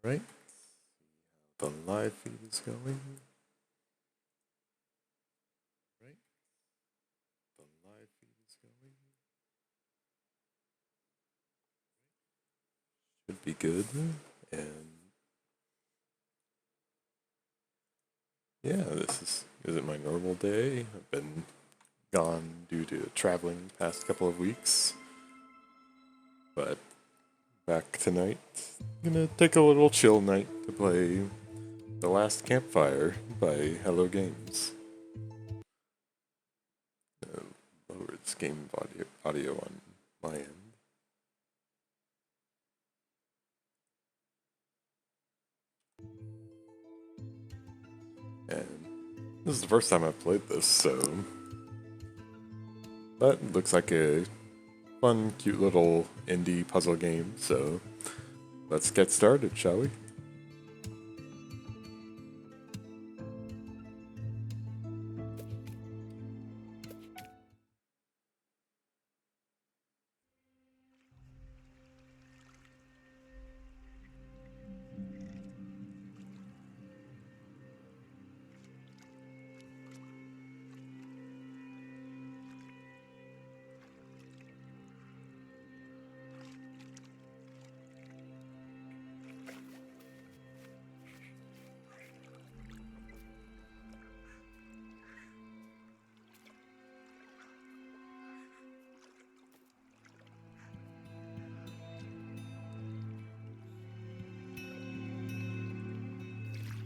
Right? The live feed is going. Right? The live feed is going. Should be good. And yeah, this is my normal day. I've been gone due to traveling the past couple of weeks. But back tonight. Gonna take a little chill night to play The Last Campfire by Hello Games. Lower this game audio on my end. And this is the first time I've played this, so that looks like a fun, cute little indie puzzle game, so let's get started, shall we?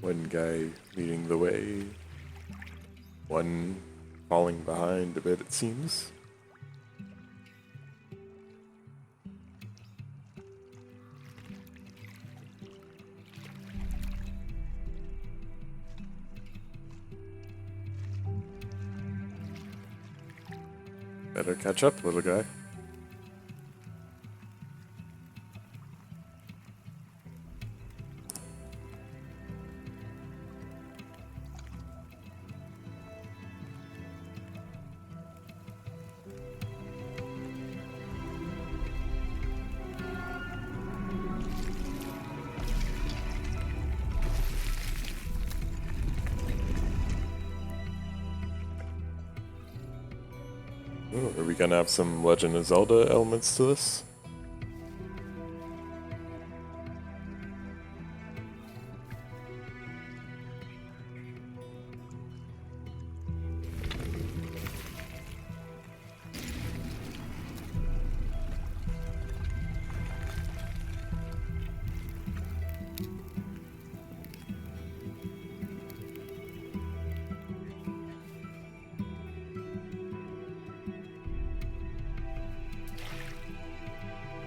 One guy leading the way, one falling behind a bit, it seems. Better catch up, little guy. Ooh, are we gonna have some Legend of Zelda elements to this?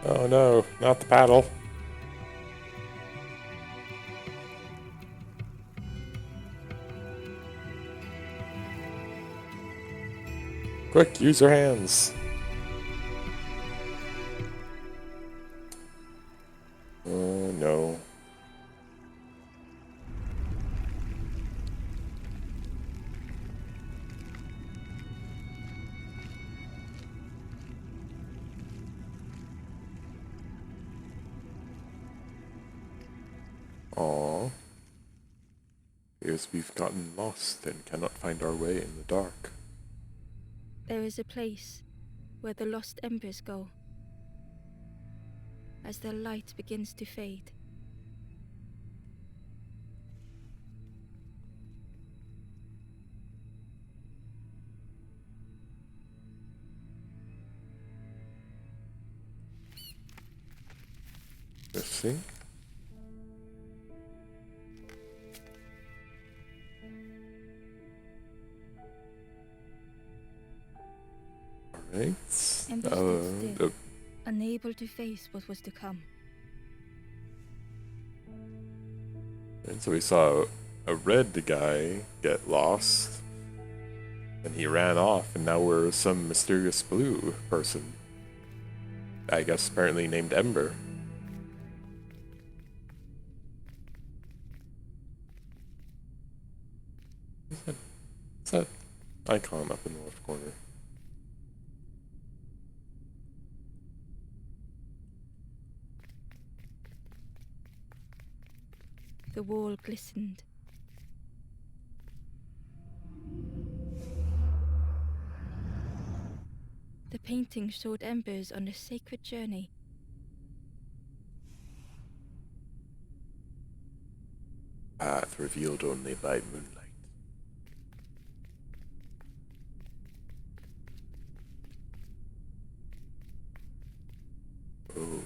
Oh no, not the paddle. Quick, use your hands. Oh no. Aww. Appears we've gotten lost and cannot find our way in the dark. There is a place where the lost embers go as their light begins to fade. Let's see. Alright. Ember stood still, unable to face what was to come. And so we saw a red guy get lost, and he ran off, and now we're some mysterious blue person. I guess apparently named Ember. What's that icon up in the left corner? The wall glistened. The painting showed embers on a sacred journey. Path revealed only by moonlight. Oh.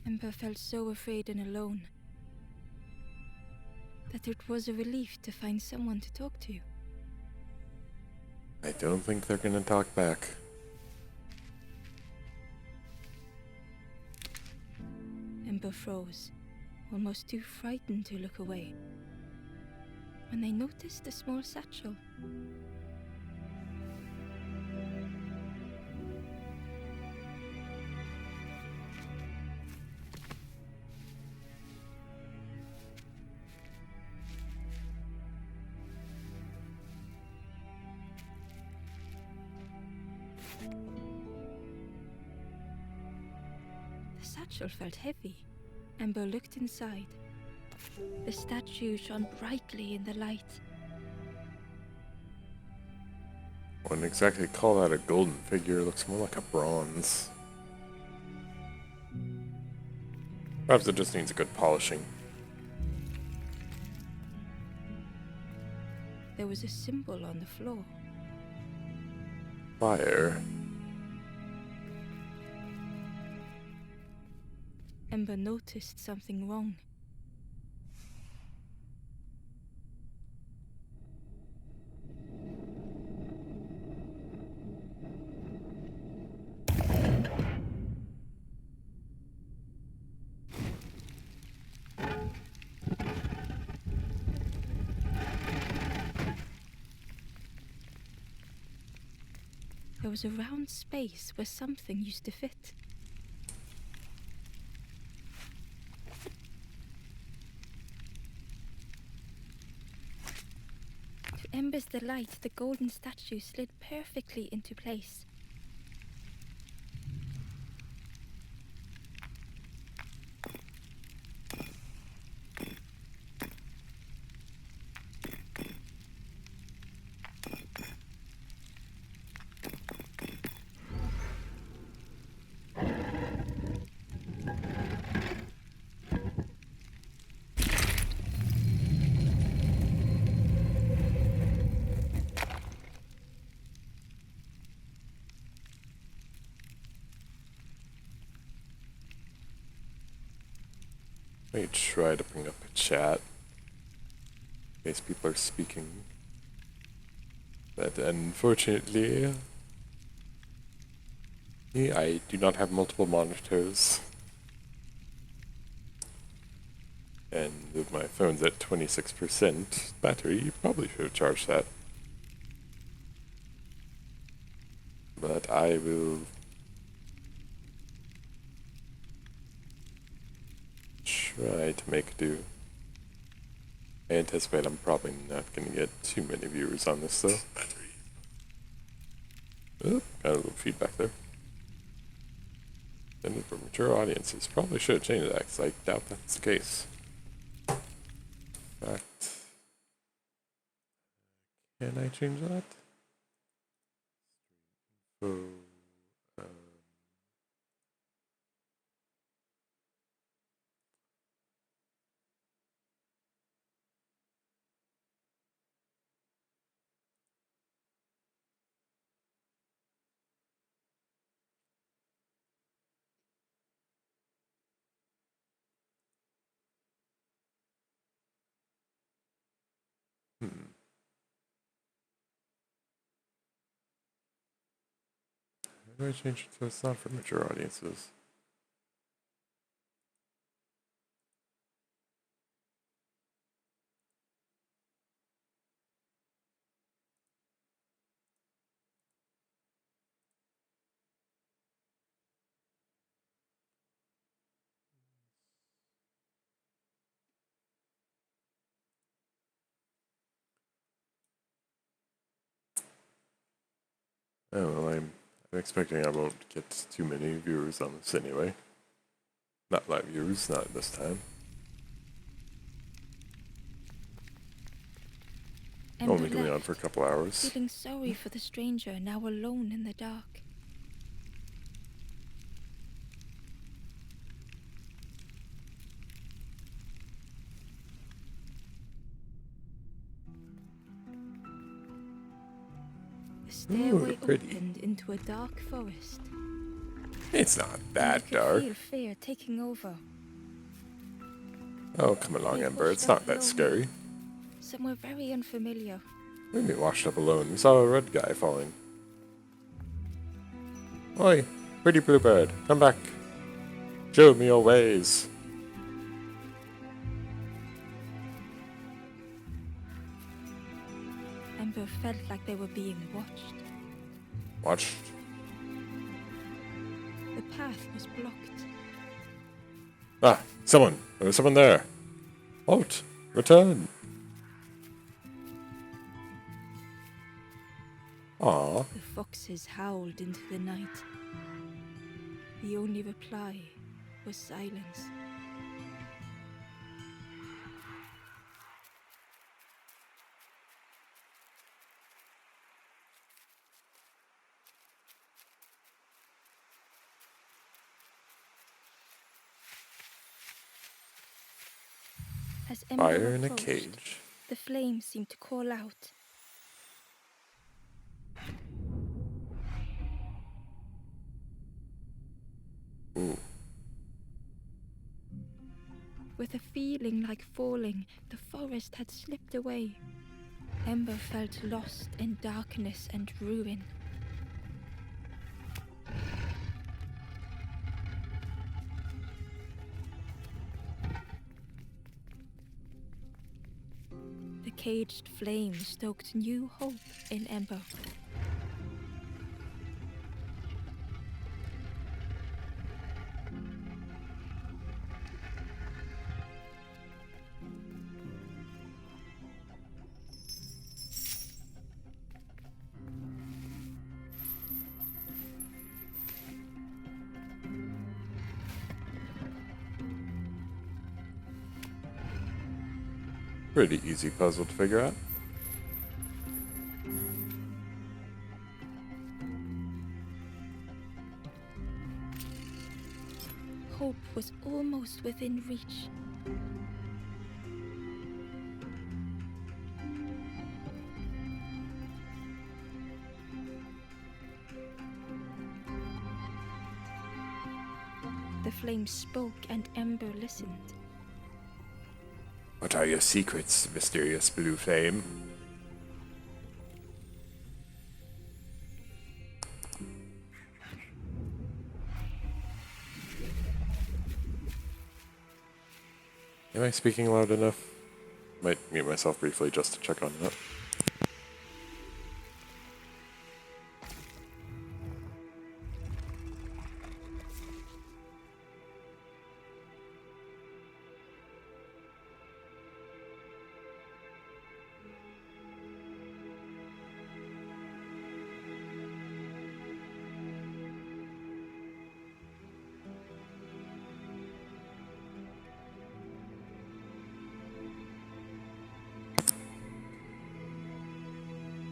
Ember felt so afraid and alone that it was a relief to find someone to talk to. I don't think they're gonna talk back. Ember froze, almost too frightened to look away, when they noticed a small satchel. The satchel felt heavy. Ember looked inside. The statue shone brightly in the light. I wouldn't exactly call that a golden figure, it looks more like a bronze. Perhaps it just needs a good polishing. There was a symbol on the floor. Fire. Ember noticed something wrong. There was a round space where something used to fit. To Ember's delight, the golden statue slid perfectly into place. Let me try to bring up a chat. In case people are speaking. But unfortunately, I do not have multiple monitors. And my phone's at 26% battery, probably should have charged that. But I will try to make do. I anticipate I'm probably not going to get too many viewers on this though. Oh, got a little feedback there. Intended for mature audiences. Probably should have changed that because I doubt that's the case. In fact, can I change that? So, um, how do I change it so it's not for mature audiences? Oh, well, I'm expecting I won't get too many viewers on this anyway. Not live viewers, not this time. Ember Only going on left, for a couple hours. feeling sorry for the stranger now alone in the dark. The stairway pretty. opened into a dark forest. It's not And that you could dark. feel fear taking over. Oh, come along, They Ember. It's washed not up that alone, scary. somewhere very unfamiliar. We'd be washed up alone. We saw a red guy falling. Oi, pretty bluebird, come back. Show me your ways. Ember felt like they were being watched. Watched. The path was blocked. Ah, someone. There was someone there. Halt. Return. Aw. The foxes howled into the night. The only reply was silence. As Ember Fire in a approached, cage. the flames seemed to call out. Ooh. With a feeling like falling, the forest had slipped away. Ember felt lost in darkness and ruin. The caged flame stoked new hope in Ember. Pretty easy puzzle to figure out. Hope was almost within reach. The flame spoke and Ember listened. What are your secrets, mysterious blue flame? Am I speaking loud enough? Might mute myself briefly just to check on that.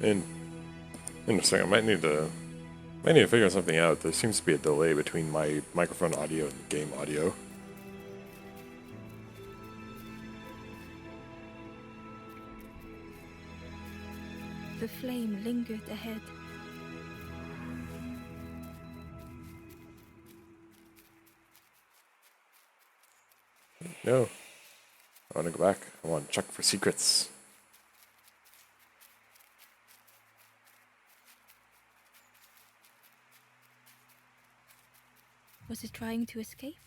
And interesting. I might need to figure something out. There seems to be a delay between my microphone audio and the game audio. The flame lingered ahead. No. I want to go back. I want to check for secrets. Was it trying to escape?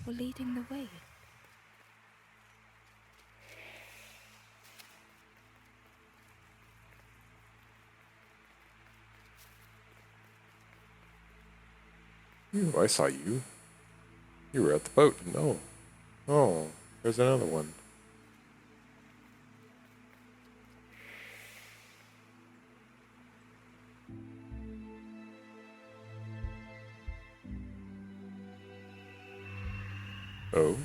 Or leading the way? Ooh, I saw you. You were at the boat. No. Oh, there's another one. Oh.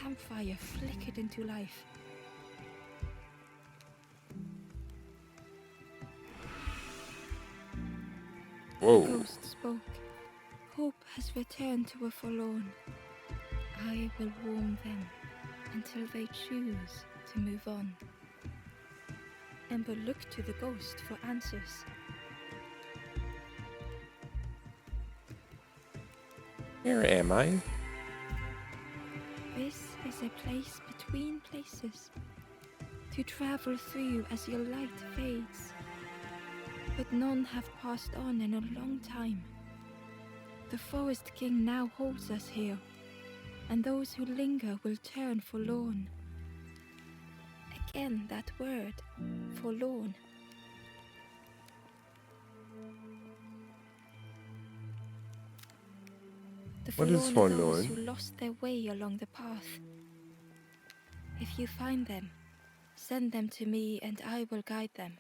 campfire flickered into life. The Whoa. ghost spoke. Hope has returned to a forlorn. I will warm them until they choose to move on. Ember looked to the ghost for answers. Where am I? This is a place between places, to travel through as your light fades. But none have passed on in a long time. The Forest King now holds us here, and those who linger will turn forlorn. Again that word, forlorn. The What is forlorn are those forlorn? who lost their way along the path. If you find them, send them to me and I will guide them.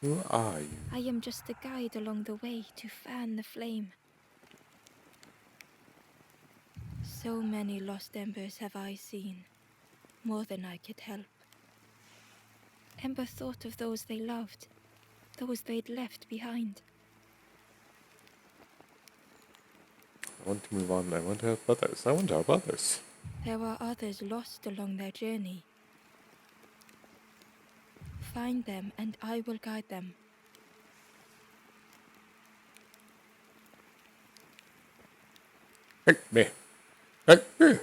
Who are you? I am just a guide along the way to fan the flame. So many lost embers have I seen, more than I could help. Ember thought of those they loved, those they'd left behind. I want to move on. I want to help others. I want to help others. There are others lost along their journey. Find them and I will guide them. Hey, me. Hey, me.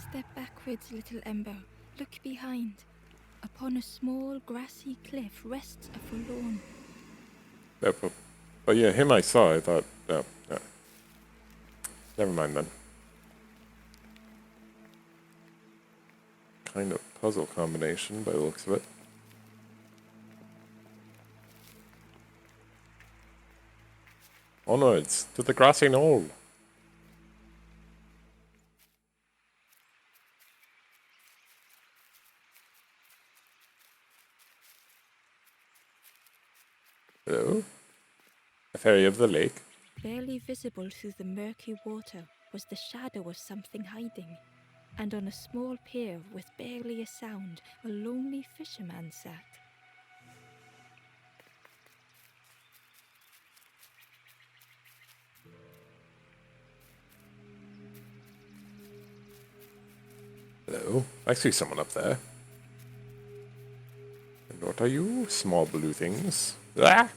Step backwards, little Ember. Look behind. Upon a small grassy cliff rests a forlorn. But yeah, him I saw. I thought, no. Never mind then. Kind of puzzle combination by the looks of it. Onwards to the grassy knoll. Hello? A fairy of the lake? Barely visible through the murky water was the shadow of something hiding, and on a small pier with barely a sound, a lonely fisherman sat. Hello? I see someone up there. And what are you? Small blue things. Ah!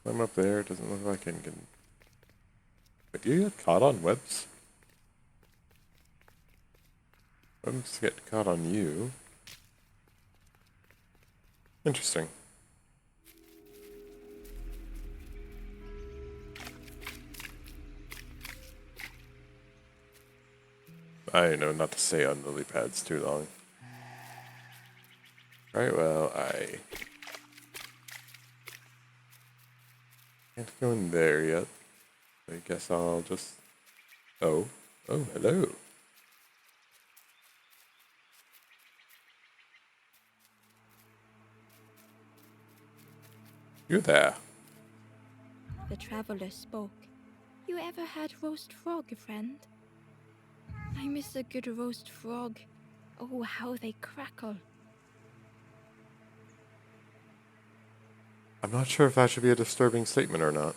I'm up there. Doesn't look like I can. But you get caught on webs? Webs get caught on you. Interesting. I know not to stay on lily pads too long. Right, well, I can't go in there yet. I guess I'll just... Oh, hello. You there. The traveler spoke. You ever had roast frog, friend? I miss a good roast frog. Oh, how they crackle. I'm not sure if that should be a disturbing statement or not.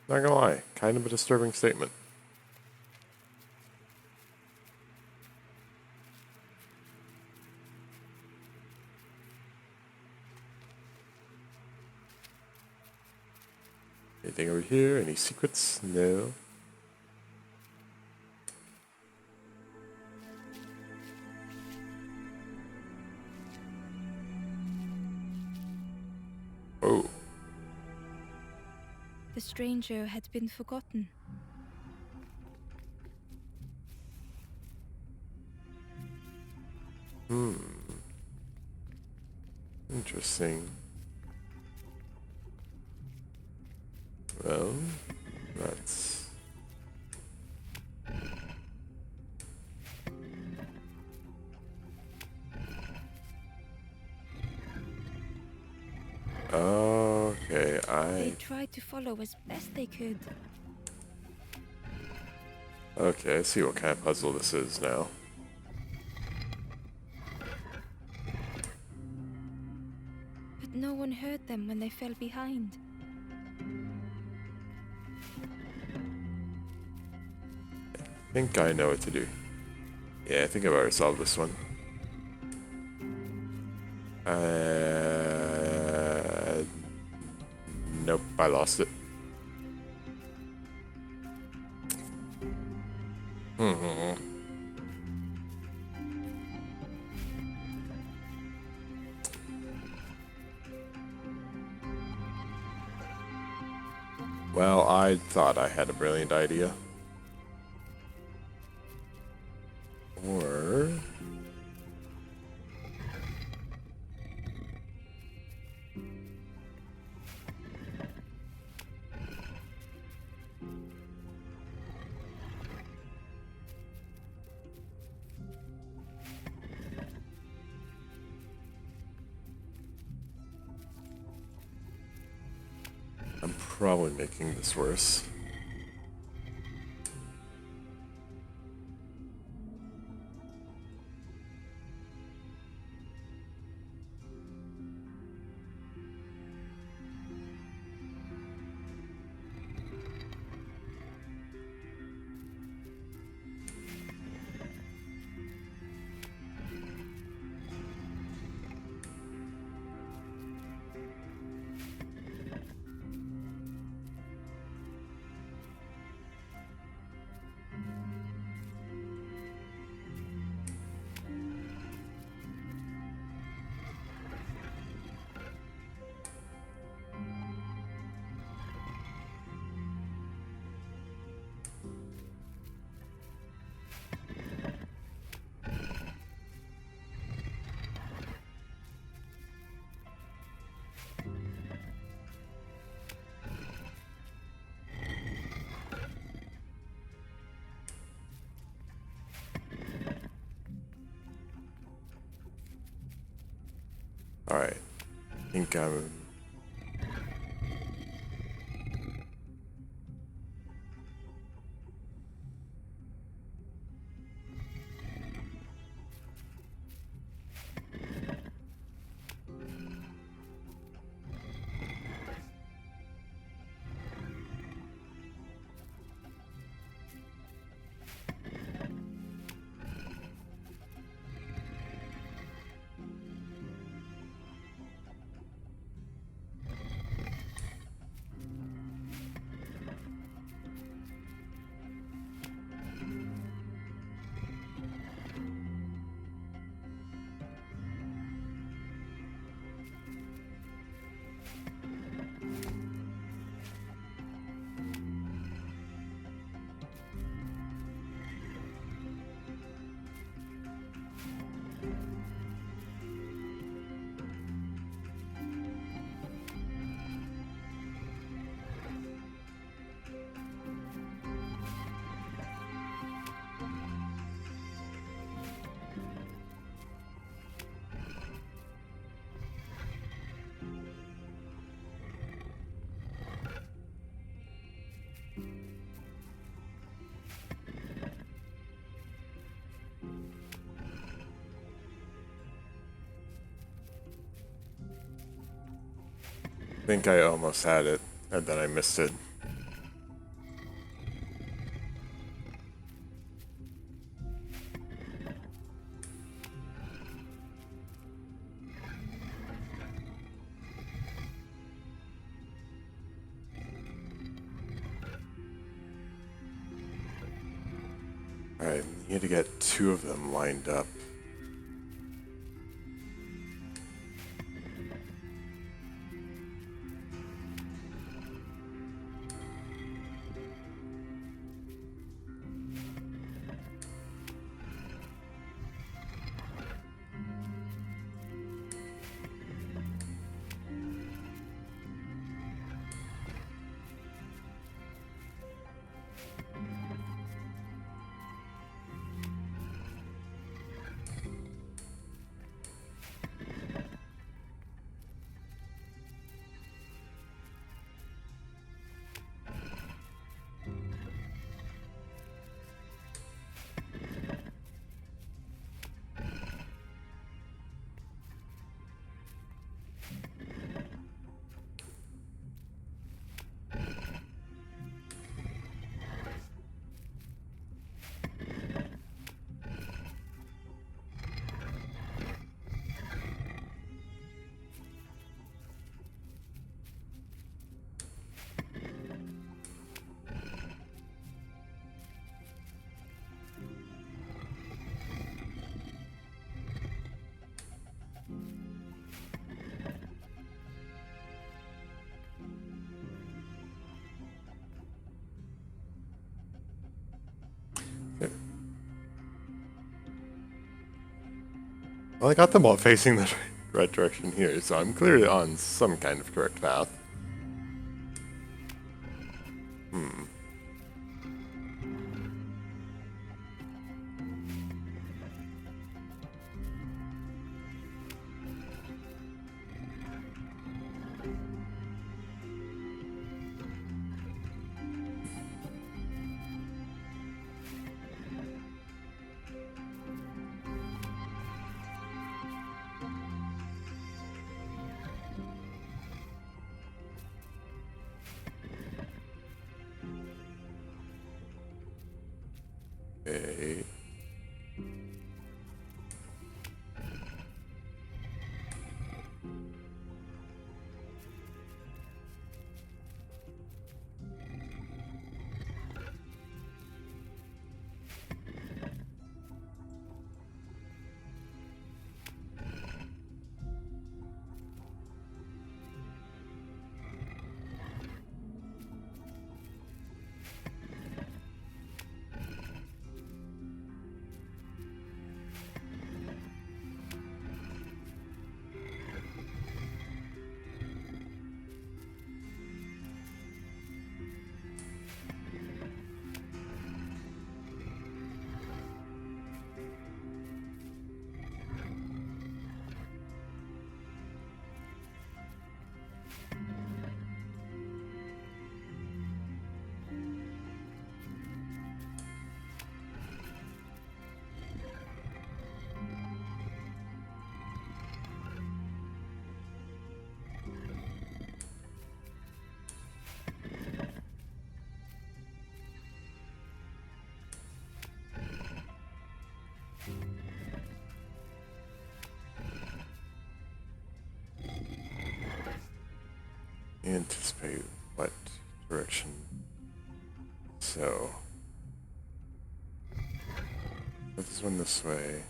Not gonna lie, kind of a disturbing statement. Anything over here? Any secrets? No. The stranger had been forgotten. Interesting. Well, that's... Okay, They tried to follow as best they could. Okay, I see what kind of puzzle this is now. But no one heard them when they fell behind. I think I know what to do. Yeah, I think I've already solved this one. Nope, I lost it. Well, I thought I had a brilliant idea. Or... I'm probably making this worse. Alright. I think I'm... I think I almost had it, and then I missed it. Alright, need to get two of them lined up. Well, I got them all facing the right direction here, so I'm clearly on some kind of correct path. Okay. Anticipate what direction. So, put this one this way.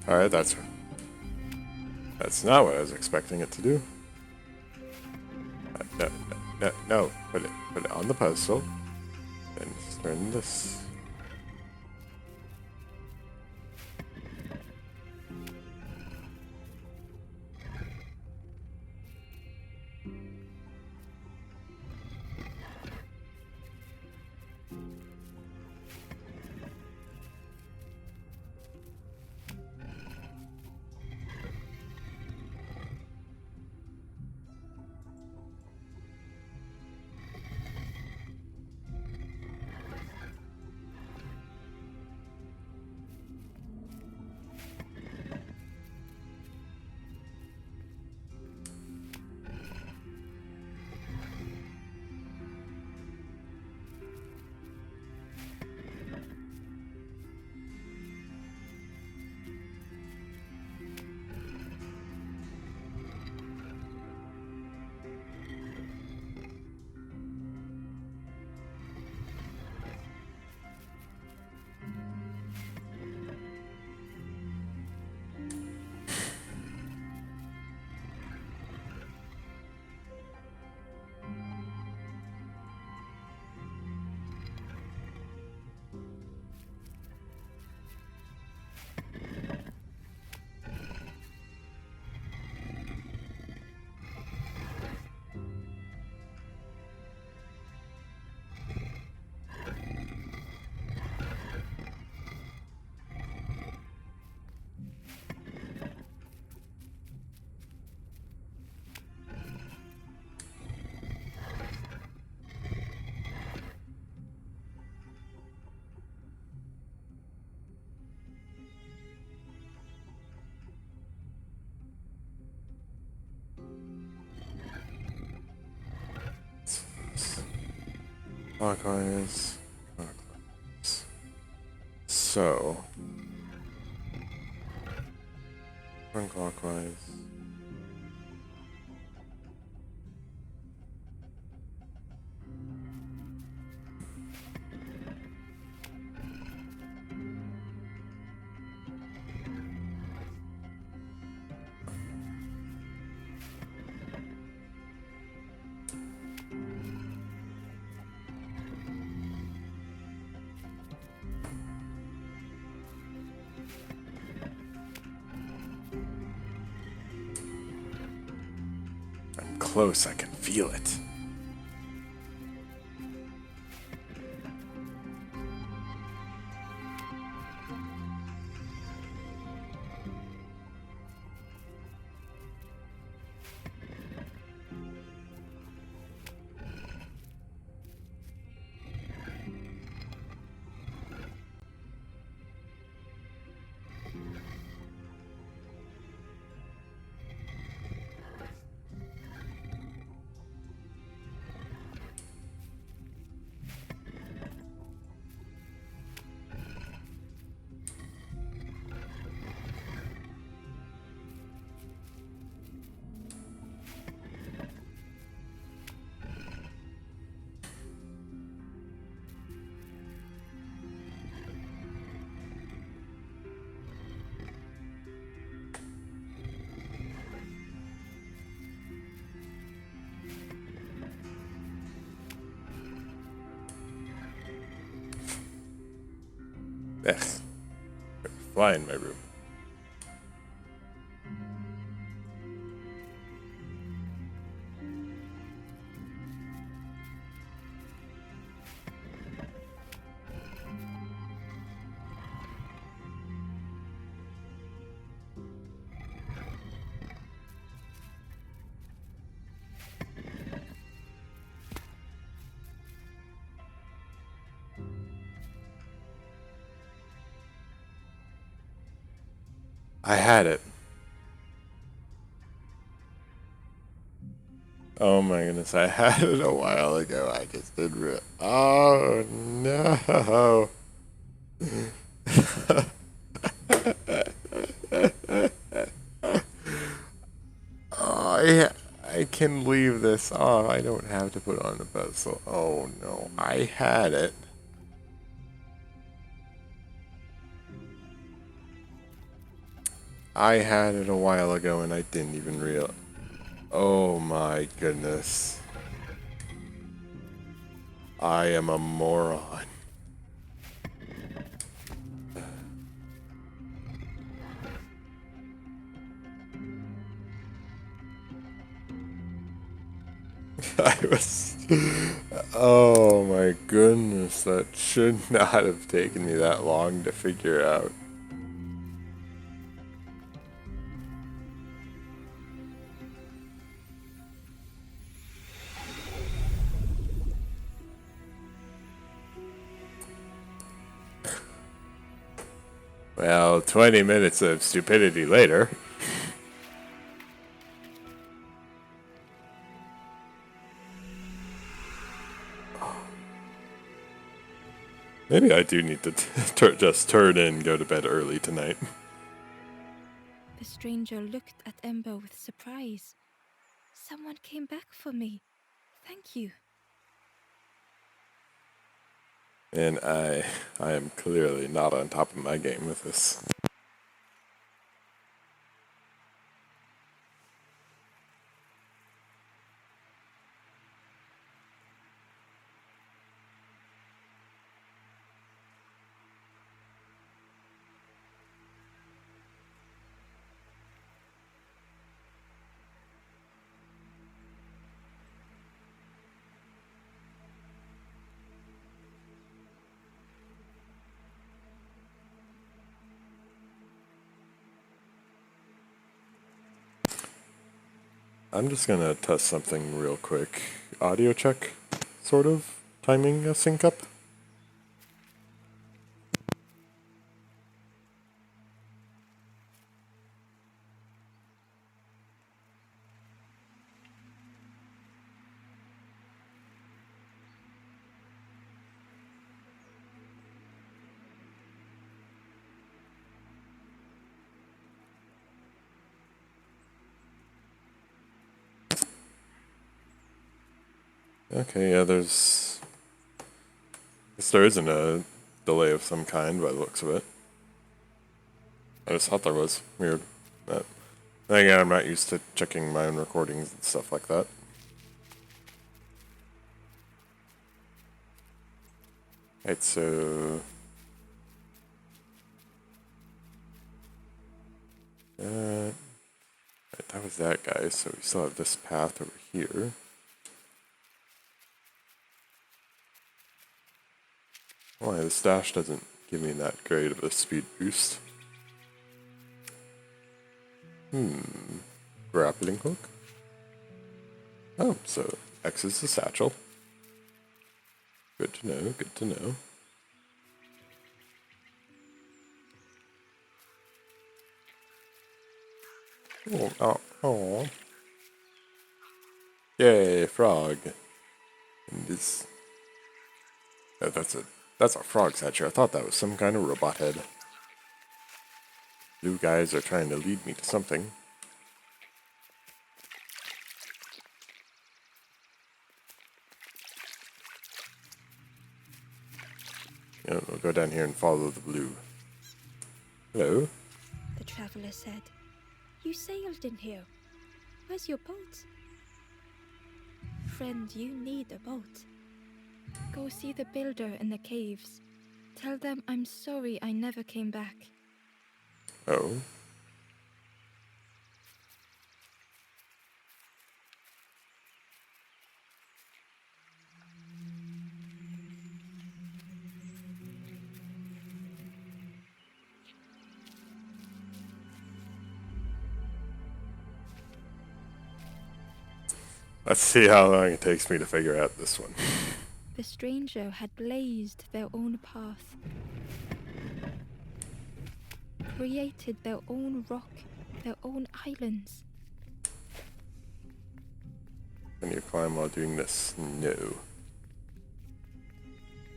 Alright, that's not what I was expecting it to do. No. Put it on the pedestal. Then turn this. Clockwise. Clockwise. So. Run clockwise. I'm close, I can feel it. Ugh. Fly in my room. I had it. Oh my goodness, I had it a while ago. I just didn't Oh no. I can leave this. Oh, I don't have to put on a bezel. Oh no, I had it. I had it a while ago and I didn't even realize. Oh my goodness. I am a moron. I was. Oh my goodness, that should not have taken me that long to figure out. Well, 20 minutes of stupidity later. Maybe I do need to just turn in and go to bed early tonight. The stranger looked at Ember with surprise. Someone came back for me. Thank you. And I am clearly not on top of my game with this. I'm just gonna test something real quick. Audio check, sort of. Timing a sync up. Okay, yeah, there's... Guess there isn't a delay of some kind by the looks of it. I just thought there was. Weird. But then again, I'm not used to checking my own recordings and stuff like that. Right, so... Right, that was that guy, so we still have this path over here. Why, the stash doesn't give me that great of a speed boost. Grappling hook? Oh, so X is the satchel. Good to know, good to know. Oh. Yay, frog. And this... Oh, that's a frog statue. I thought that was some kind of robot head. You guys are trying to lead me to something. Yeah, we'll go down here and follow the blue. Hello? The traveler said. You sailed in here. Where's your boat? Friend, you need a boat. Go see the builder in the caves. Tell them I'm sorry I never came back. Oh? Let's see how long it takes me to figure out this one. The stranger had blazed their own path, created their own rock, their own islands. Can you climb while doing this? No.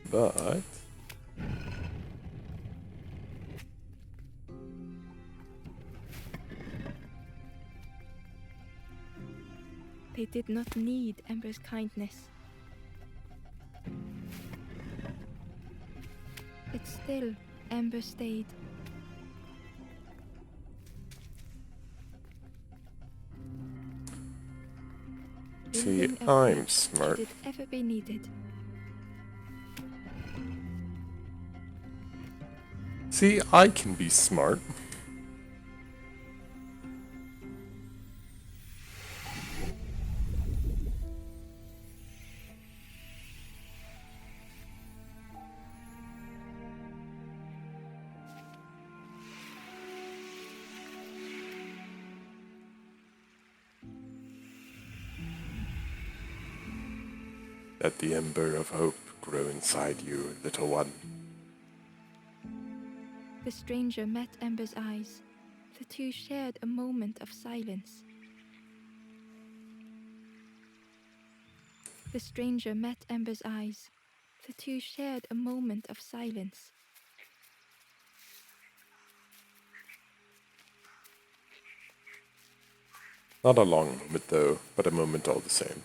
But... They did not need Ember's kindness. But still, Ember stayed. See, Building a I'm bridge smart. should it ever be needed. See, I can be smart. Let the ember of hope grow inside you, little one. The stranger met Ember's eyes. The two shared a moment of silence. The stranger met Ember's eyes. The two shared a moment of silence. Not a long moment, though, but a moment all the same.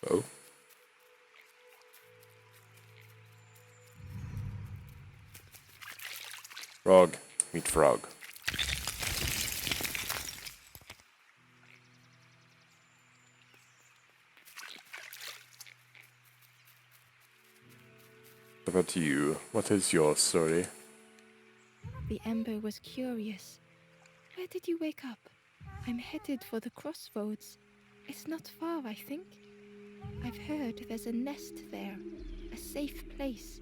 Oh? Frog, meet frog. What about you? What is your story? The Ember was curious. Where did you wake up? I'm headed for the crossroads. It's not far, I think. I've heard there's a nest there, a safe place.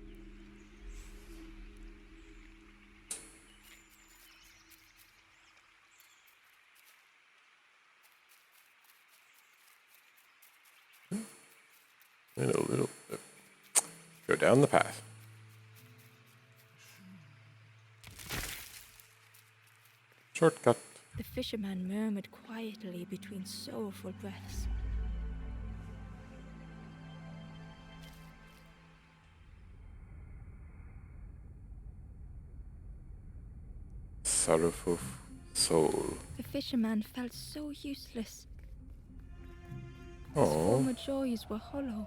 Go down the path. Shortcut. The fisherman murmured quietly between sorrowful breaths. sorrowful soul. The fisherman felt so useless. His Oh, former joys were hollow.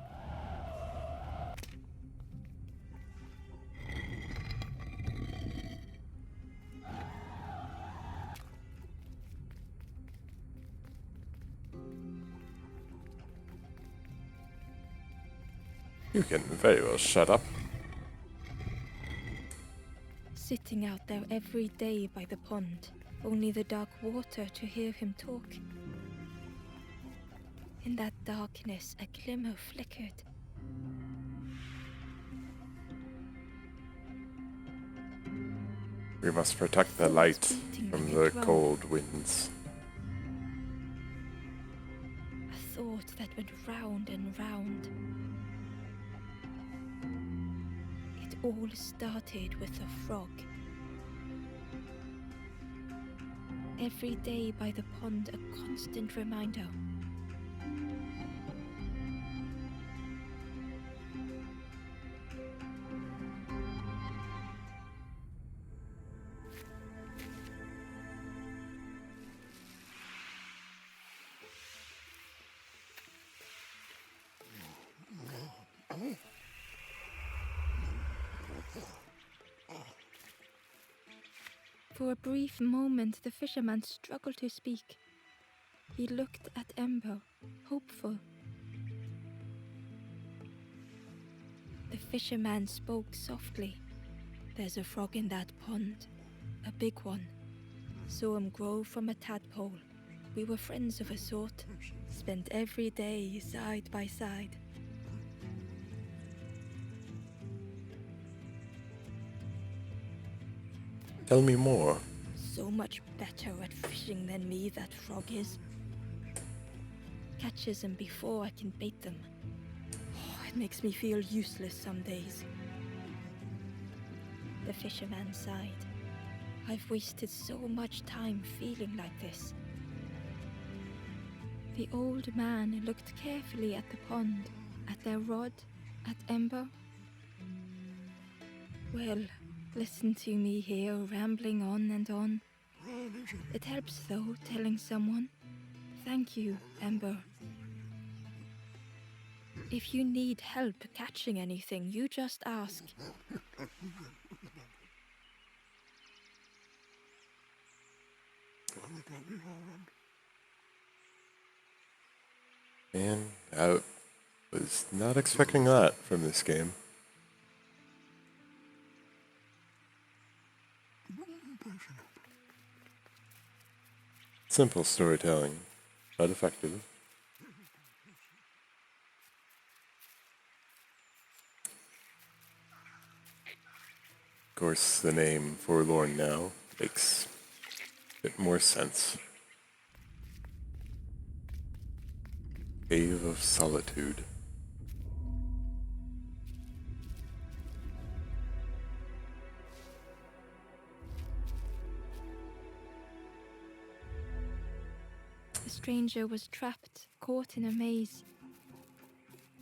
you can very well shut up. Sitting out there every day by the pond, only the dark water to hear him talk. In that darkness, a glimmer flickered. We must protect the Thoughts light beating from like a the drum. cold winds. A thought that went round and round. It all started with a frog. Every day by the pond, a constant reminder. For a brief moment, the fisherman struggled to speak. He looked at Ember, hopeful. The fisherman spoke softly. There's a frog in that pond, a big one. Saw him grow from a tadpole. We were friends of a sort, spent every day side by side. Tell me more. So much better at fishing than me, that frog is. Catches them before I can bait them. Oh, it makes me feel useless some days. The fisherman sighed. I've wasted so much time feeling like this. The old man looked carefully at the pond, at their rod, at Ember. Well, listen to me here, rambling on and on. It helps, though, telling someone. Thank you, Ember. If you need help catching anything, you just ask. Man, I was not expecting that from this game. Simple storytelling, but effective. Of course, the name Forlorn Now makes a bit more sense. Cave of Solitude. The stranger was trapped, caught in a maze.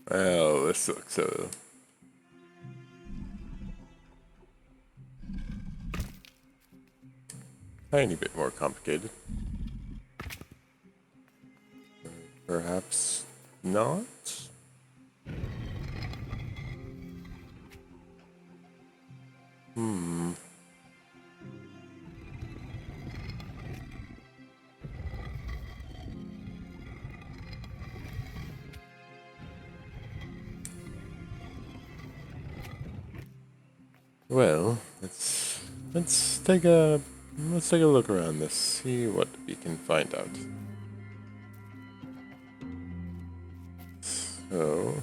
Well, this looks a tiny bit more complicated. Perhaps not? Well, let's take a look around this, see what we can find out. So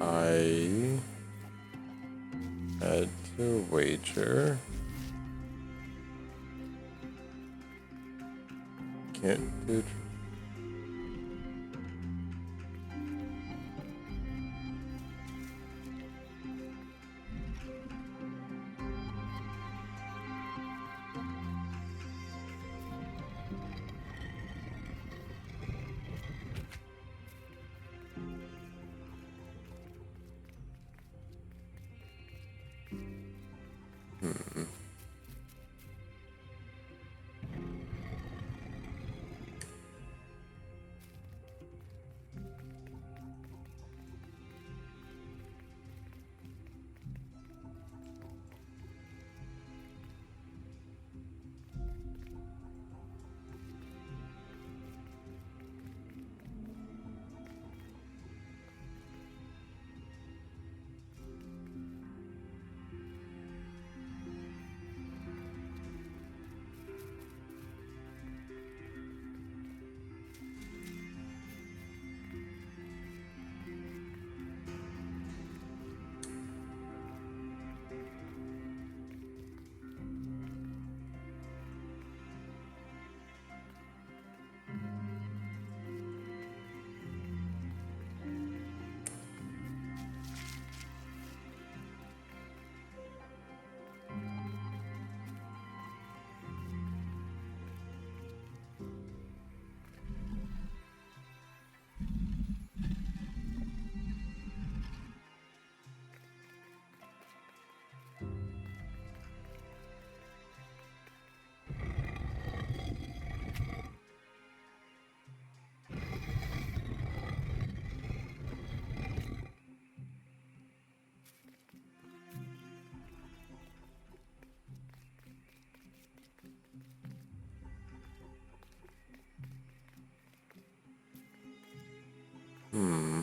I had to wager. Can't do. Hmm. Hmm.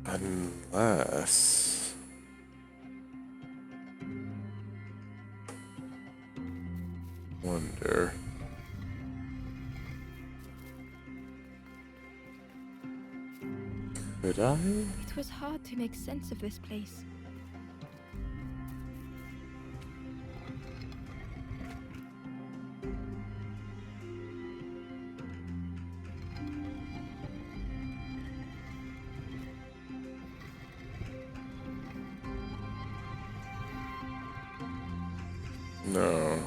Unless... Wonder... Could I? It was hard to make sense of this place. No.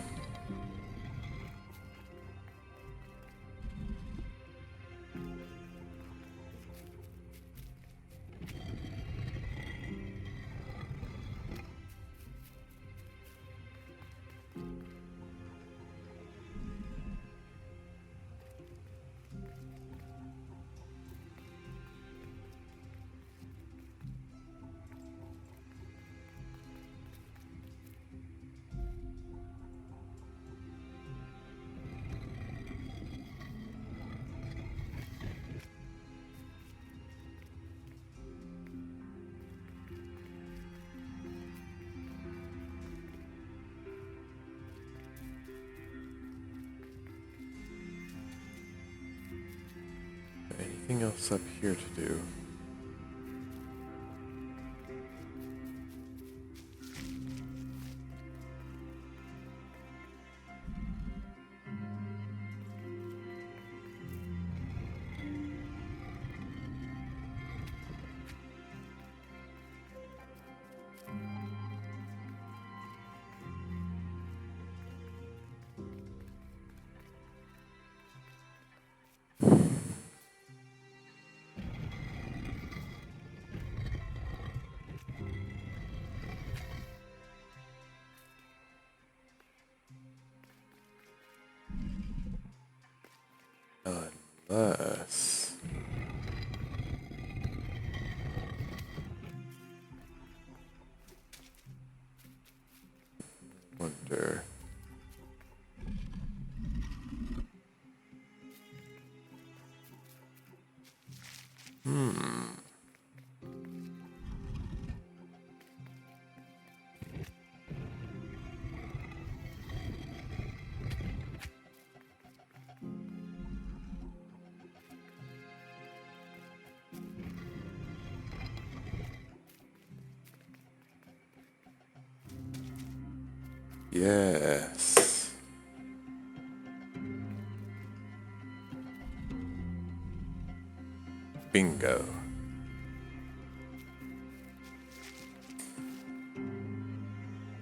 Anything else up here to do? Unless... Wonder... Hmm... Yes. Bingo.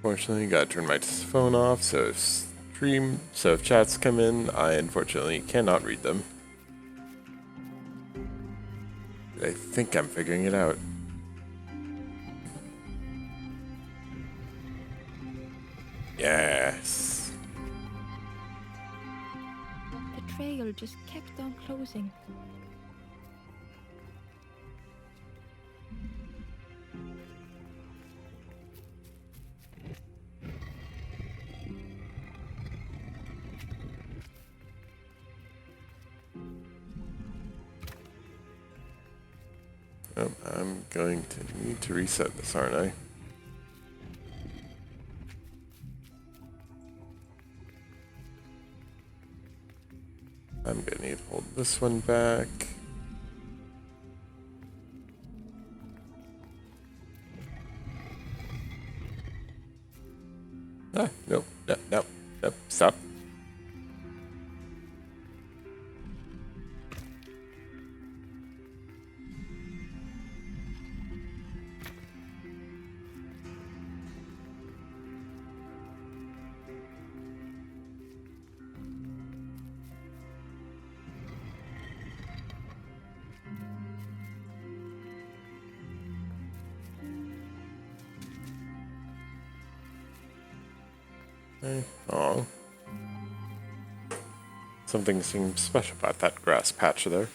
Fortunately, gotta turn my phone off, so if chats come in, I unfortunately cannot read them. I think I'm figuring it out. Yes. The trail just kept on closing. Oh, I'm going to need to reset this, aren't I? I'm gonna need to hold this one back. Ah, nope, nope, stop. Oh. Something seems special about that grass patch there.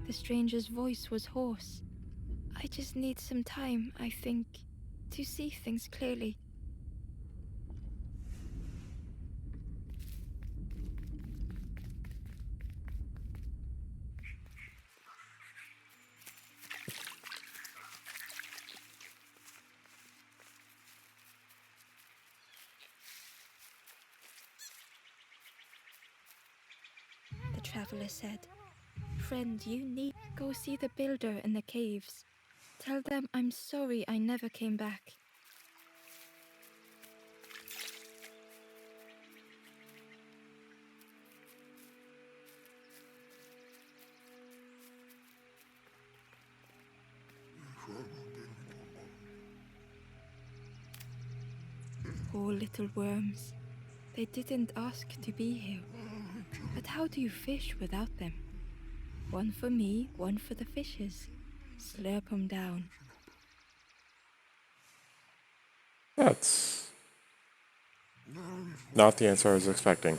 The stranger's voice was hoarse. I just need some time, I think, to see things clearly. The traveler said, "Friend, you need go see the builder in the caves. Tell them I'm sorry I never came back." Poor little worms. They didn't ask to be here. But how do you fish without them? One for me, one for the fishes. Slurp 'em down. That's not the answer I was expecting.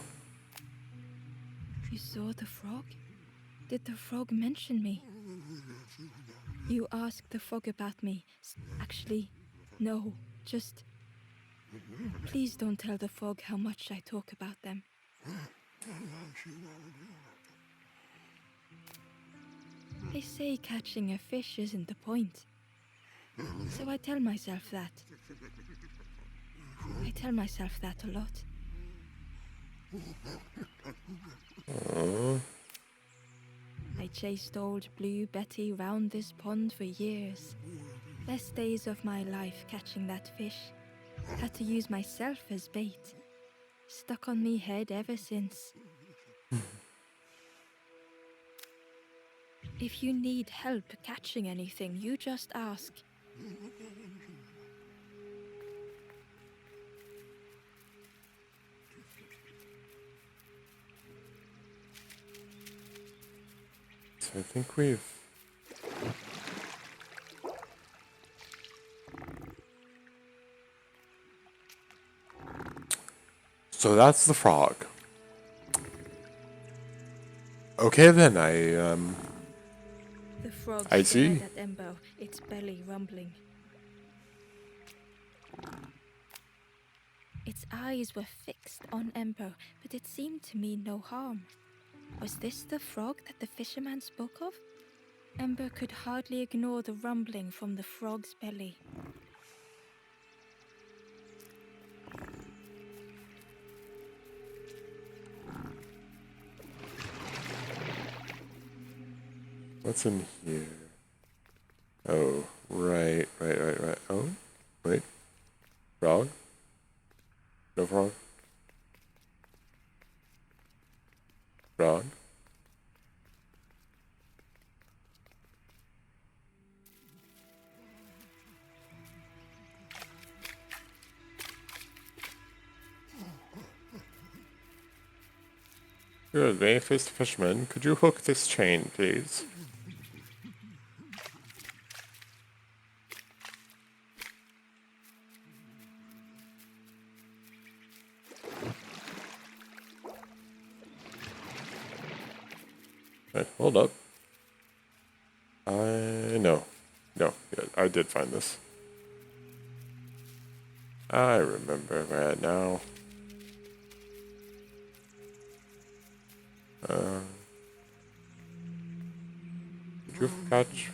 You saw the frog? Did the frog mention me? You asked the frog about me. Actually, no, just... Please don't tell the frog how much I talk about them. They say catching a fish isn't the point. So I tell myself that. I tell myself that a lot. I chased old Blue Betty round this pond for years. Best days of my life catching that fish. Had to use myself as bait. Stuck on me head ever since. If you need help catching anything, you just ask. So I think we've... So that's the frog. Okay then, The frog I stared see. at Ember, its belly rumbling. Its eyes were fixed on Ember, but it seemed to mean no harm. Was this the frog that the fisherman spoke of? Ember could hardly ignore the rumbling from the frog's belly. What's in here? Oh, right. Oh, wait. Frog? No frog? Frog? Good, may-faced fisherman. Could you hook this chain, please? Wait, hold up. No. No, yeah, I did find this. I remember right now. Did you catch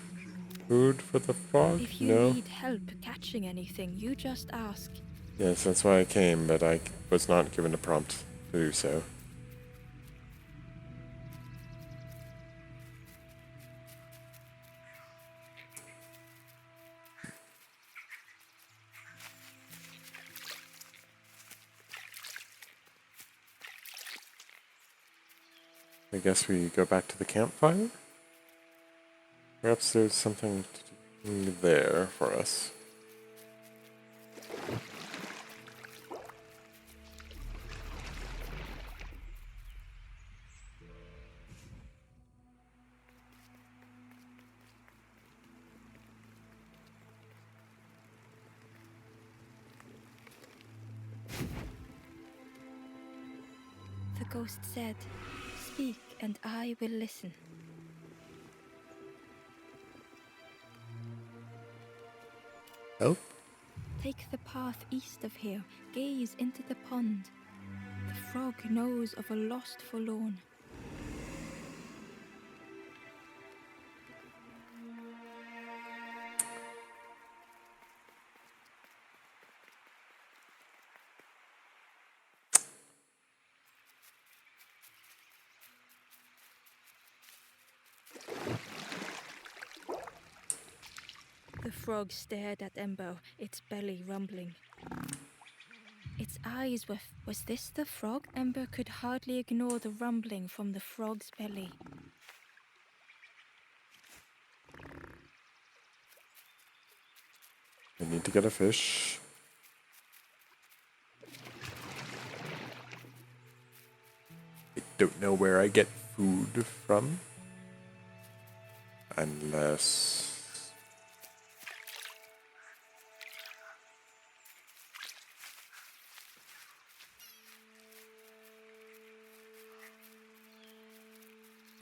food for the frog? If you No? need help catching anything, you just ask. Yes, that's why I came, but I was not given a prompt to do so. I guess we go back to the campfire? Perhaps there's something to do there for us. The ghost said, "Speak, and I will listen." Help? Take the path east of here, gaze into the pond. The frog knows of a lost forlorn. The frog stared at Ember, its belly rumbling. Its eyes were... Was this the frog? Ember could hardly ignore the rumbling from the frog's belly. I need to get a fish. I don't know where I get food from. Unless...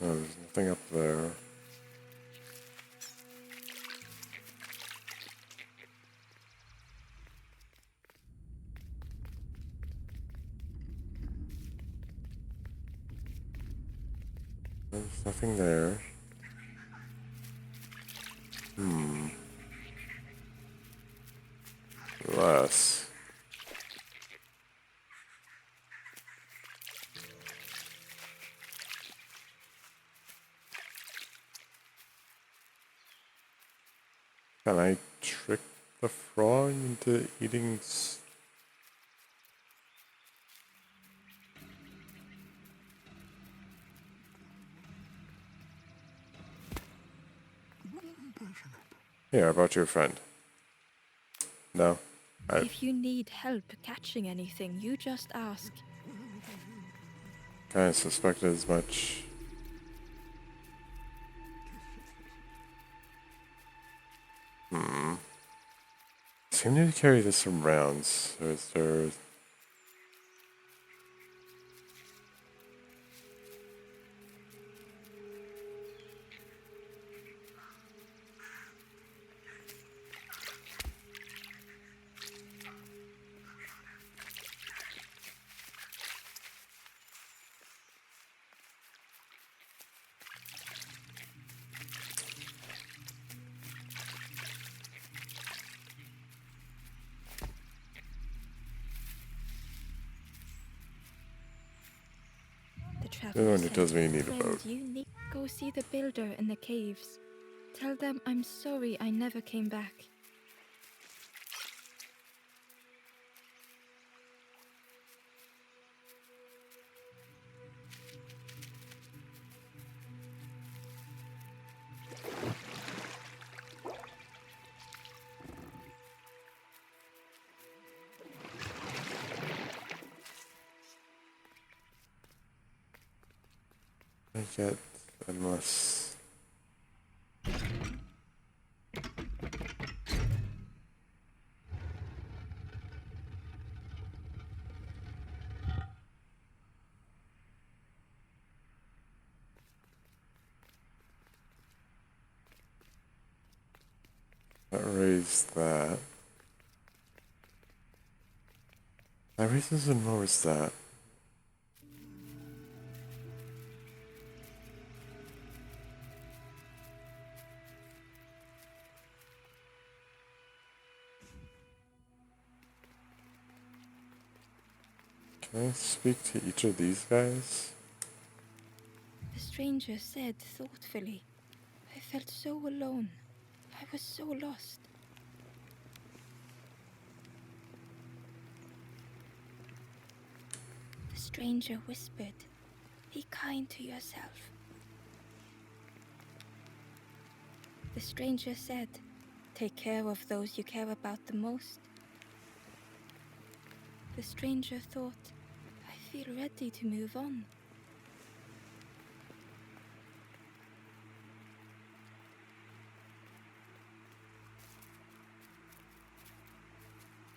Oh, there's nothing up there. There's nothing there. Unless... Can I trick the frog into eating... Here, I brought you a friend. No? If you need help catching anything, you just ask. Kind of suspected as much. Seem to carry this around, so is there... The traveler The one who said, tells me you need a "Friend, boat. you need..." Go see the builder in the caves. Tell them I'm sorry I never came back. I get unless. That raised that. That raises and lowers that. Can I speak to each of these guys? The stranger said thoughtfully, I felt so alone. I was so lost. The stranger whispered, be kind to yourself. The stranger said, take care of those you care about the most. The stranger thought, I feel ready to move on.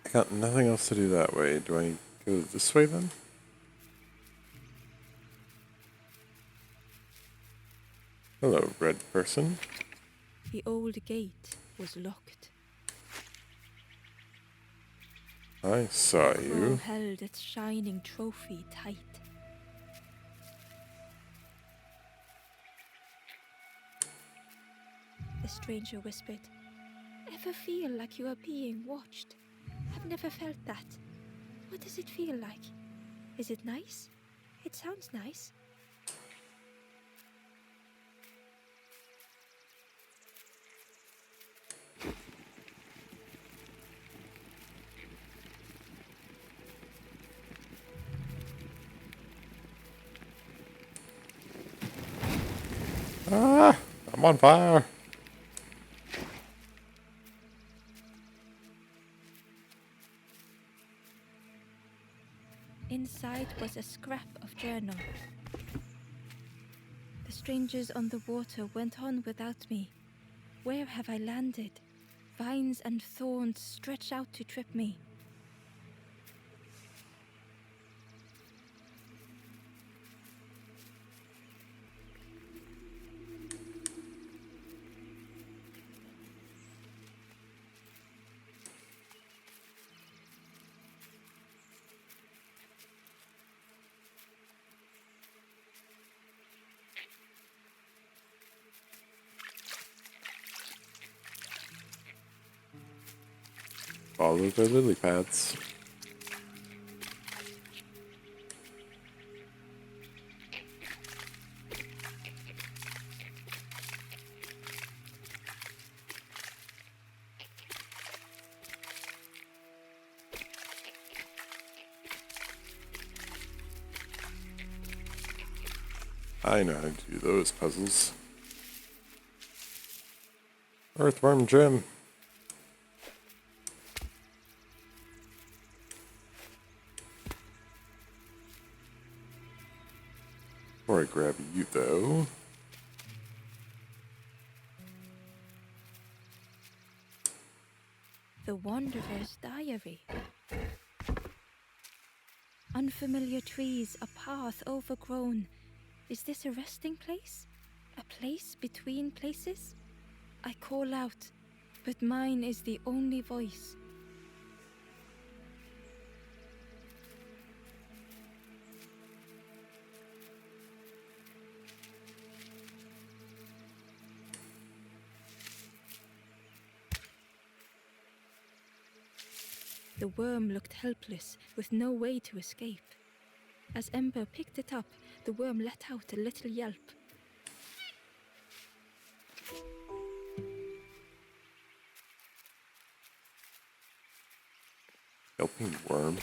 I got nothing else to do that way. Do I go this way then? Hello, red person. The old gate was locked. I saw The crow you. held its shining trophy tight. The stranger whispered, ever feel like you are being watched? I've never felt that. What does it feel like? Is it nice? It sounds nice. Ah! I'm on fire! Inside was a scrap of journal. The strangers on the water went on without me. Where have I landed? Vines and thorns stretch out to trip me. Follow the lily pads. I know how to do those puzzles. Earthworm gem. Before I grab you, though. The Wanderer's Diary. Unfamiliar trees, a path overgrown. Is this a resting place? A place between places? I call out, but mine is the only voice. The worm looked helpless, with no way to escape. As Ember picked it up, the worm let out a little yelp. helping worm.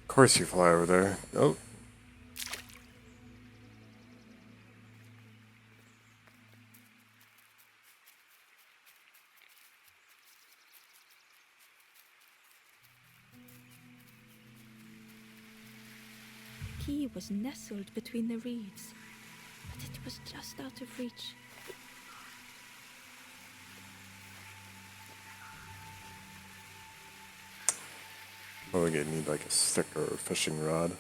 Of course you fly over there. Oh. The key was nestled between the reeds, but it was just out of reach. Oh, we need like a stick or a fishing rod.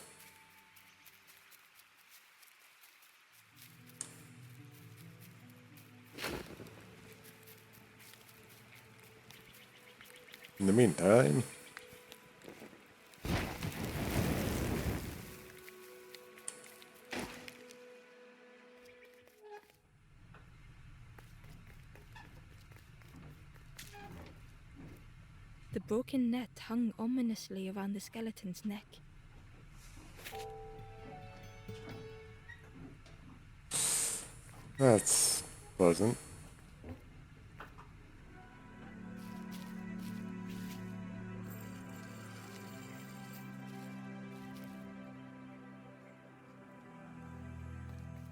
In the meantime, The broken net hung ominously around the skeleton's neck. that's pleasant.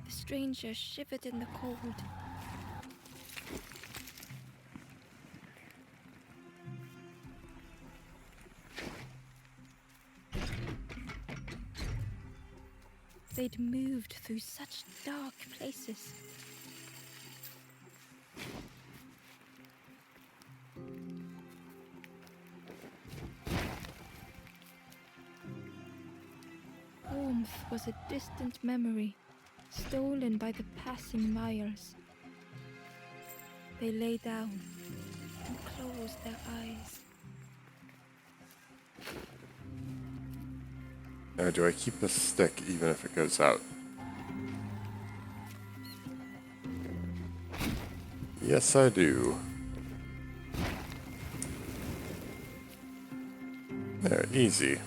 The stranger shivered in the cold. They'd moved through such dark places. Warmth was a distant memory, stolen by the passing miles. They lay down and closed their eyes. Now, do I keep the stick even if it goes out? Yes, I do. There, easy.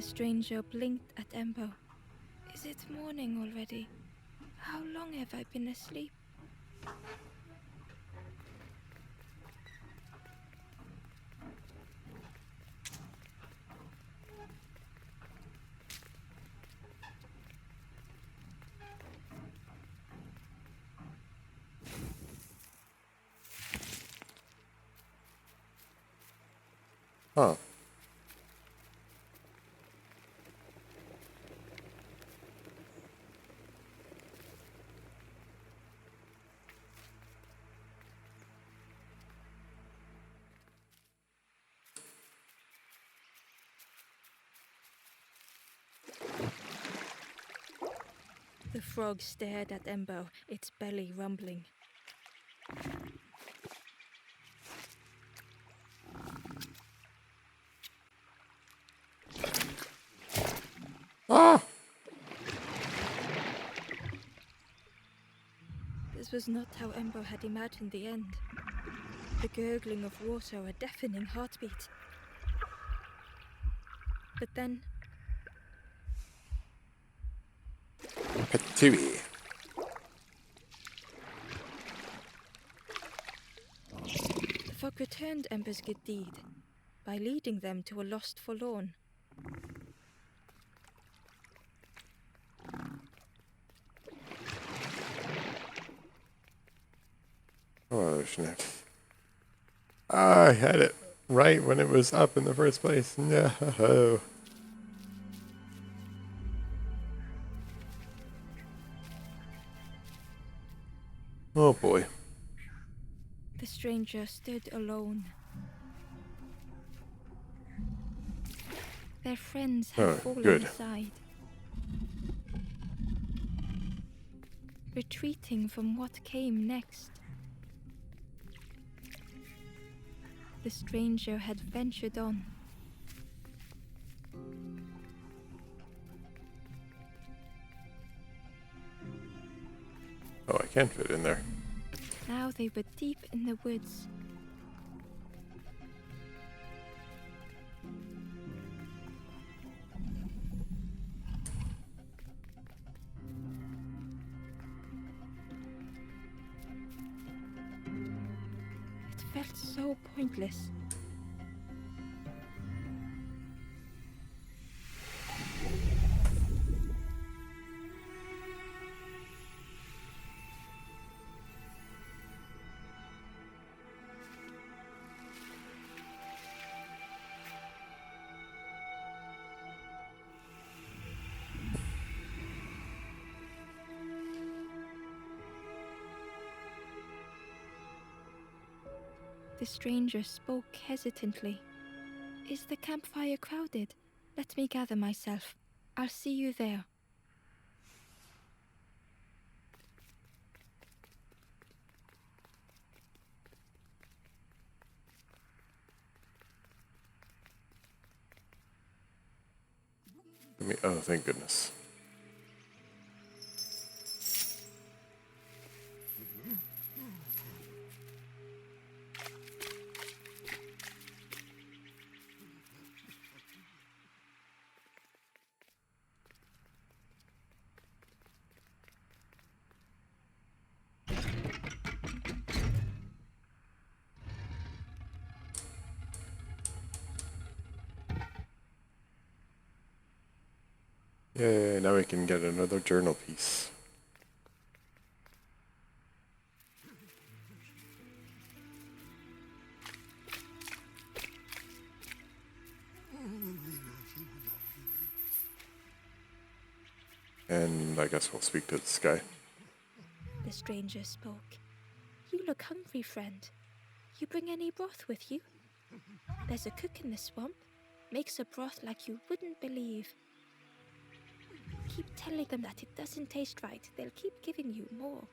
The stranger blinked at Embo. Is it morning already? How long have I been asleep? Huh. The frog stared at Embo, its belly rumbling. Ah! This was not how Embo had imagined the end. The gurgling of water, a deafening heartbeat. But then Patooey. the fog returned Ember's good deed by leading them to a lost forlorn. Oh, snap. I had it right when it was up in the first place. No. Oh boy. The stranger stood alone. Their friends had Oh, fallen good. aside, retreating from what came next. The stranger had ventured on. Oh, I can fit in there. Now they were deep in the woods. It felt so pointless. The stranger spoke hesitantly. Is the campfire crowded? Let me gather myself. I'll see you there. Oh, thank goodness. Yay, now we can get another journal piece. And I guess we'll speak to the sky. The stranger spoke. You look hungry, friend. You bring any broth with you? There's a cook in the swamp. Makes a broth like you wouldn't believe. Keep telling them that it doesn't taste right. They'll keep giving you more.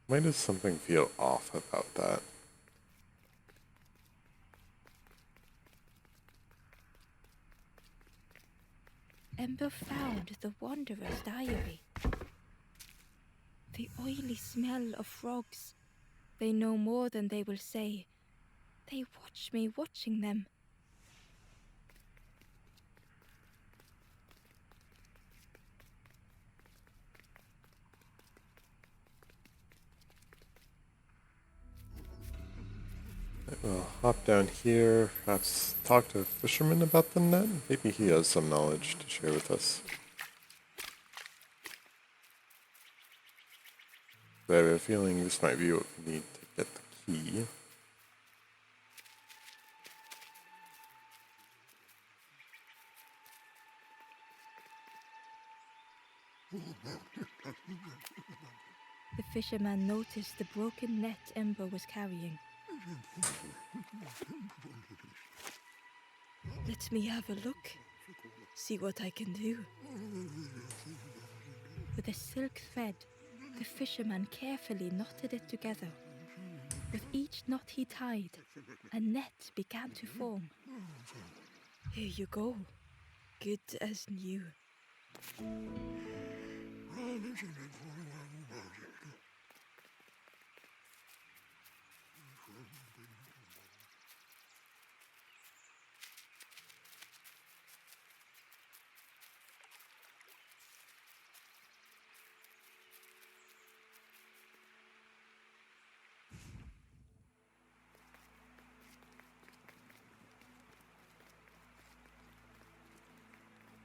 Why does something feel off about that? Ember found the Wanderer's diary. The oily smell of frogs. They know more than they will say. They watch me watching them. We'll hop down here, perhaps talk to a fisherman about the net. Maybe he has some knowledge to share with us. I have a feeling this might be what we need to get the key. The fisherman noticed the broken net Ember was carrying. Let me have a look. See what I can do. With a silk thread, the fisherman carefully knotted it together. With each knot he tied, a net began to form. Here you go. Good as new.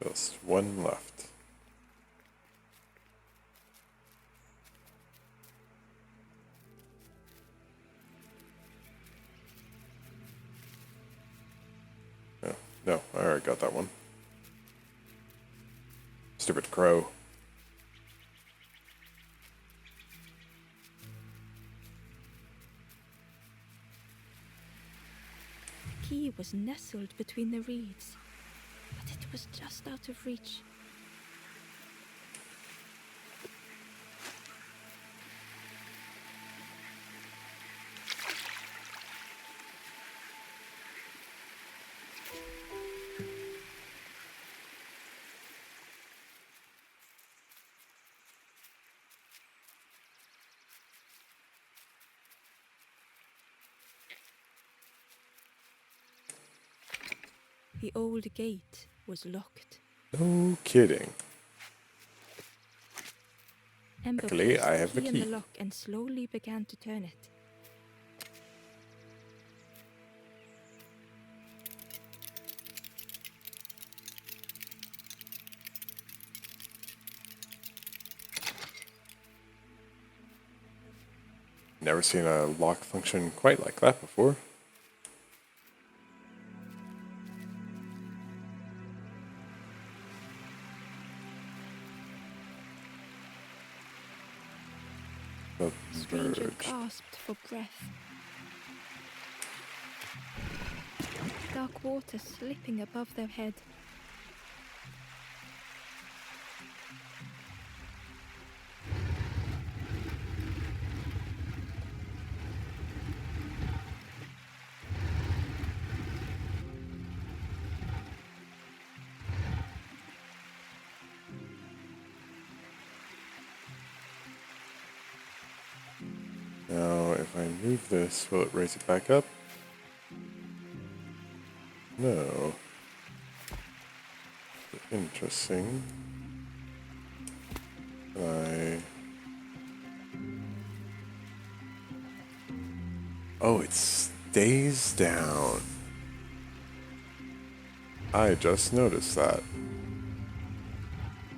Just one left. Oh, no, I already got that one. Stupid crow. The key was nestled between the reeds, but it was just out of reach. The old gate was locked. No kidding. Ember Luckily, pressed I have the the key in key. the lock and slowly began to turn it. Never seen a lock function quite like that before. The stranger Submerged. gasped for breath. Dark water slipping above their head. Now, if I move this, will it raise it back up? No. Interesting. Oh, it stays down. I just noticed that.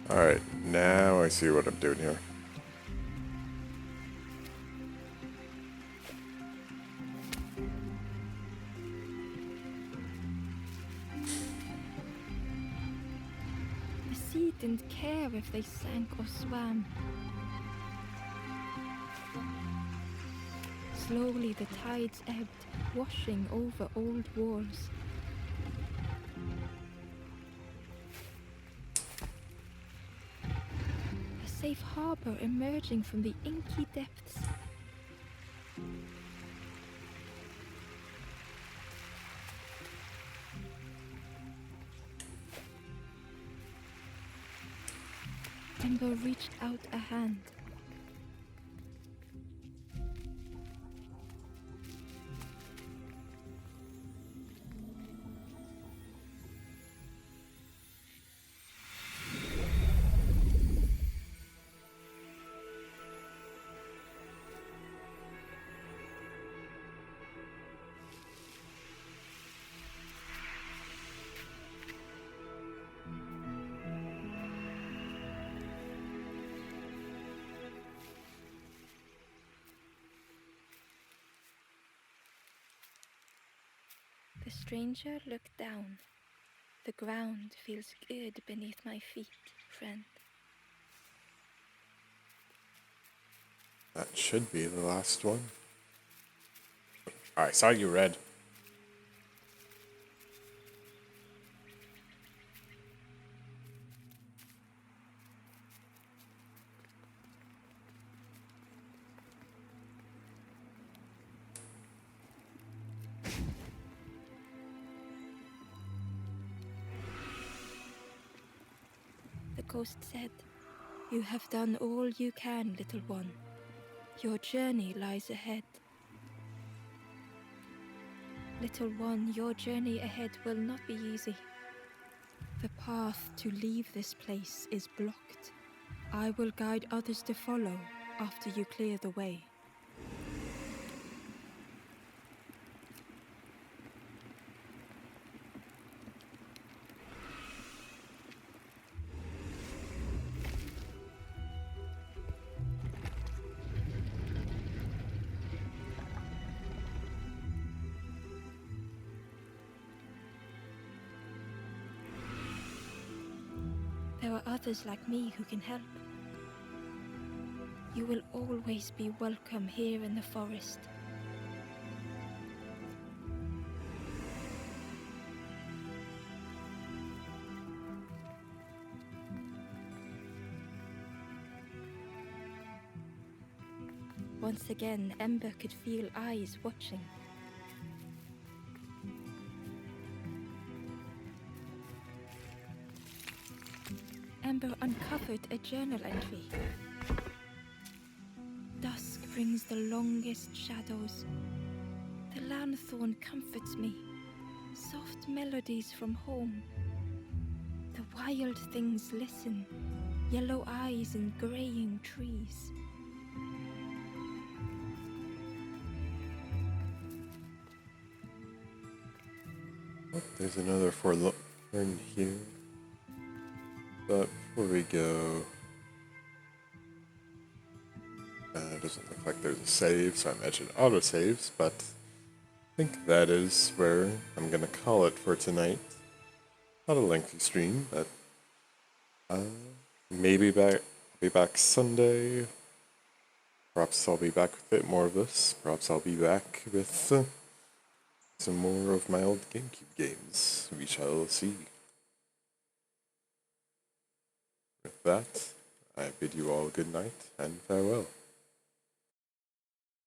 Alright, now I see what I'm doing here. The sea didn't care if they sank or swam. Slowly the tides ebbed, washing over old walls. A safe harbor emerging from the inky depths. Ember reached out a hand. The stranger looked down. The ground feels good beneath my feet, friend. That should be the last one. I saw you, Red. The ghost said, "You have done all you can, little one. Your journey lies ahead." Little one, your journey ahead will not be easy. The path to leave this place is blocked. I will guide others to follow after you clear the way. there are others like me who can help. You will always be welcome here in the forest. Once again, Ember could feel eyes watching. Ember uncovered a journal entry. Dusk brings the longest shadows. The lanthorn comforts me. Soft melodies from home. The wild things listen. Yellow eyes and graying trees. Oh, there's another forlorn here. But before we go, it doesn't look like there's a save, so I imagine auto-saves, but I think that is where I'm going to call it for tonight. Not a lengthy stream, but maybe I'll be back Sunday. Perhaps I'll be back with a bit more of this. Perhaps I'll be back with some more of my old GameCube games. We shall see. With that, I bid you all good night and farewell.